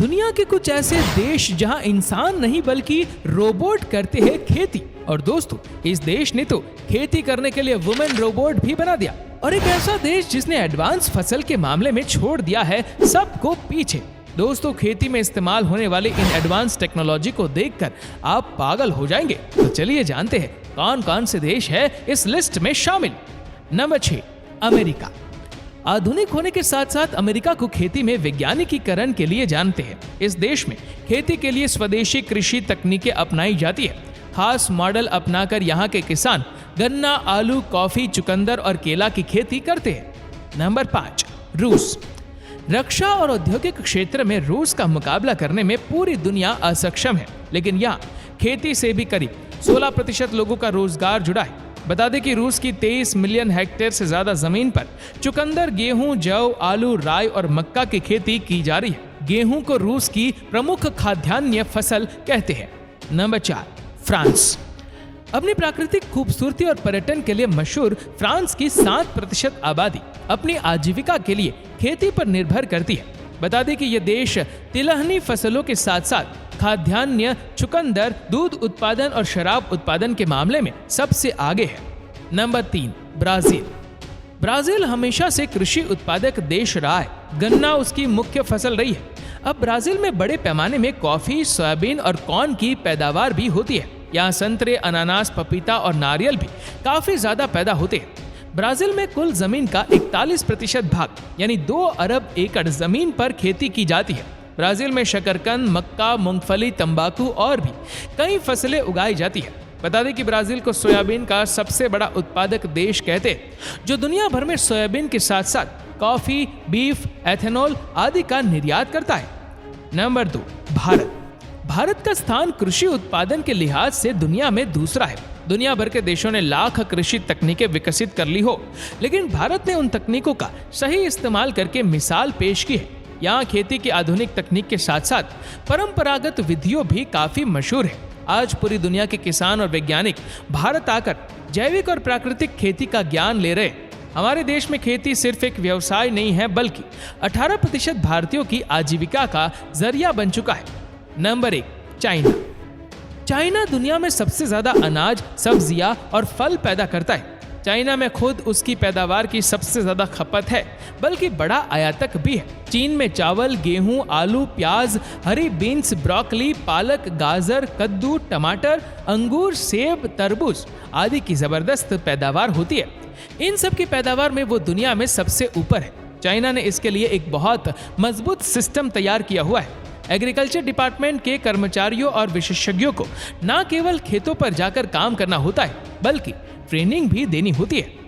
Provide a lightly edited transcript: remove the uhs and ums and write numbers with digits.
दुनिया के कुछ ऐसे देश जहां इंसान नहीं बल्कि रोबोट करते हैं खेती। और दोस्तों, इस देश ने तो खेती करने के लिए वुमेन रोबोट भी बना दिया। और एक ऐसा देश जिसने एडवांस फसल के मामले में छोड़ दिया है सबको पीछे। दोस्तों, खेती में इस्तेमाल होने वाली इन एडवांस टेक्नोलॉजी को देखकर आप पागल हो जाएंगे। तो चलिए जानते हैं कौन कौन से देश है इस लिस्ट में शामिल। Number 6, America. आधुनिक होने के साथ साथ अमेरिका को खेती में वैज्ञानिकीकरण के लिए जानते हैं। इस देश में खेती के लिए स्वदेशी कृषि तकनीकें अपनाई जाती है। खास मॉडल अपनाकर यहाँ के किसान गन्ना, आलू, कॉफी, चुकंदर और केला की खेती करते हैं। नंबर 5, रूस। रक्षा और औद्योगिक क्षेत्र में रूस का मुकाबला करने में पूरी दुनिया असक्षम है, लेकिन यहाँ खेती से भी करीब 16% लोगों का रोजगार जुड़ा है। बता दें कि रूस की 23 मिलियन हेक्टेयर से ज्यादा जमीन पर चुकंदर, गेहूं, जौ, आलू, राई और मक्का की खेती की जा रही है। गेहूं को रूस की प्रमुख खाद्यान्य फसल कहते हैं। Number 4, France. अपनी प्राकृतिक खूबसूरती और पर्यटन के लिए मशहूर फ्रांस की 7% आबादी अपनी आजीविका के लिए खेती पर निर्भर करती है। बता दें कि यह देश तिलहनी फसलों के साथ साथ खाद्यान्य, चुकंदर, दूध उत्पादन और शराब उत्पादन के मामले में सबसे आगे है। Number 3, Brazil. ब्राजील हमेशा से कृषि उत्पादक देश रहा है। गन्ना उसकी मुख्य फसल रही है। अब ब्राजील में बड़े पैमाने में कॉफी, सोयाबीन और कॉर्न की पैदावार भी होती है। यहाँ संतरे, अनानास, पपीता और नारियल भी काफी ज्यादा पैदा होते हैं। ब्राजील में कुल जमीन का 41% भाग यानी 2 अरब एकड़ जमीन पर खेती की जाती है। ब्राजील में शकरकंद, मक्का, मूंगफली, तंबाकू और भी कई फसलें उगाई जाती है। बता दें कि ब्राजील को सोयाबीन का सबसे बड़ा उत्पादक देश कहते हैं, जो दुनिया भर में सोयाबीन के साथ साथ कॉफी, बीफ, एथेनॉल आदि का निर्यात करता है। नंबर 2, भारत। भारत का स्थान कृषि उत्पादन के लिहाज से दुनिया में दूसरा है। दुनिया भर के देशों ने लाख कृषि तकनीकें विकसित कर ली हो, लेकिन भारत ने उन तकनीकों का सही इस्तेमाल करके मिसाल पेश की है। यहाँ खेती की आधुनिक तकनीक के साथ साथ परंपरागत विधियों भी काफी मशहूर है। आज पूरी दुनिया के किसान और वैज्ञानिक भारत आकर जैविक और प्राकृतिक खेती का ज्ञान ले रहे हैं। हमारे देश में खेती सिर्फ एक व्यवसाय नहीं है, बल्कि 18% भारतीयों की आजीविका का जरिया बन चुका है। Number 1, China. चाइना दुनिया में सबसे ज्यादा अनाज, सब्जियां और फल पैदा करता है। चाइना में खुद उसकी पैदावार की सबसे ज्यादा खपत है, बल्कि बड़ा आयातक भी है। चीन में चावल, गेहूं, आलू, प्याज, हरी बीन्स, ब्रोकली, पालक, गाजर, कद्दू, टमाटर, अंगूर, सेब, तरबूज आदि की जबरदस्त पैदावार होती है। इन सब की पैदावार में वो दुनिया में सबसे ऊपर है। चाइना ने इसके लिए एक बहुत मजबूत सिस्टम तैयार किया हुआ है। एग्रीकल्चर डिपार्टमेंट के कर्मचारियों और विशेषज्ञों को न केवल खेतों पर जाकर काम करना होता है, बल्कि ट्रेनिंग भी देनी होती है।